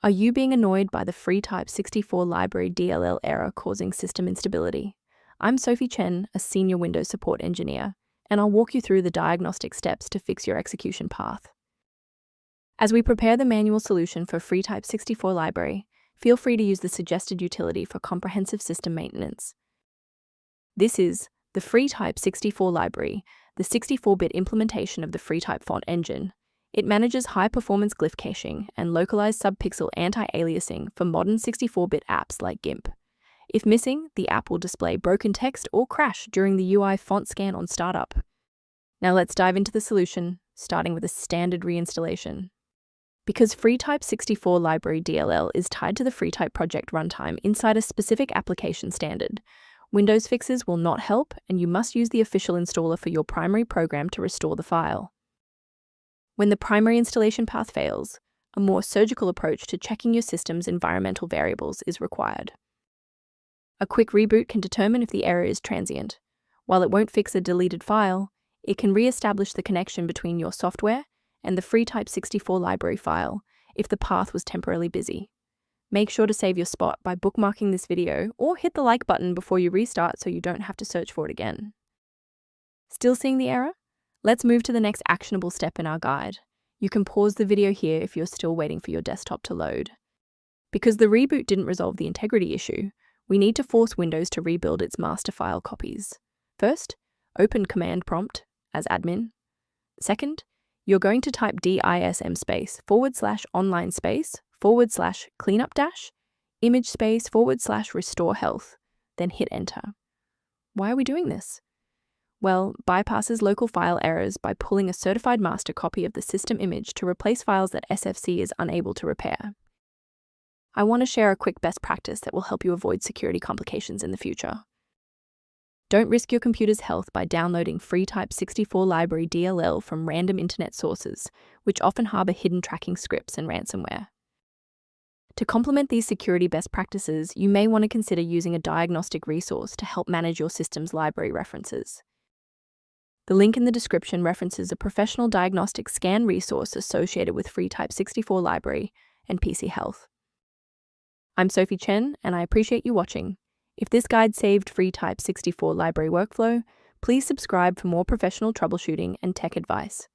Are you being annoyed by the FreeType 64 library DLL error causing system instability? I'm Sophie Chen, a senior Windows support engineer, and I'll walk you through the diagnostic steps to fix your execution path. As we prepare the manual solution for FreeType 64 library, feel free to use the suggested utility for comprehensive system maintenance. This is the FreeType 64 library, the 64-bit implementation of the FreeType font engine. It manages high-performance glyph-caching and localized subpixel anti-aliasing for modern 64-bit apps like GIMP. If missing, the app will display broken text or crash during the UI font scan on startup. Now let's dive into the solution, starting with a standard reinstallation. Because FreeType 64 library DLL is tied to the FreeType Project runtime inside a specific application standard, Windows fixes will not help, and you must use the official installer for your primary program to restore the file. When the primary installation path fails, a more surgical approach to checking your system's environmental variables is required. A quick reboot can determine if the error is transient. While it won't fix a deleted file, it can re-establish the connection between your software and the FreeType 64 library file if the path was temporarily busy. Make sure to save your spot by bookmarking this video or hit the like button before you restart so you don't have to search for it again. Still seeing the error? Let's move to the next actionable step in our guide. You can pause the video here if you're still waiting for your desktop to load. Because the reboot didn't resolve the integrity issue, we need to force Windows to rebuild its master file copies. First, open Command Prompt as admin. Second, you're going to type DISM space /online space /cleanup image space /restore health, then hit enter. Why are we doing this? Well, bypasses local file errors by pulling a certified master copy of the system image to replace files that SFC is unable to repair. I want to share a quick best practice that will help you avoid security complications in the future. Don't risk your computer's health by downloading FreeType 64 library DLL from random internet sources, which often harbor hidden tracking scripts and ransomware. To complement these security best practices, you may want to consider using a diagnostic resource to help manage your system's library references. The link in the description references a professional diagnostic scan resource associated with FreeType 64 library and PC Health. I'm Sophie Chen, and I appreciate you watching. If this guide saved FreeType 64 library workflow, please subscribe for more professional troubleshooting and tech advice.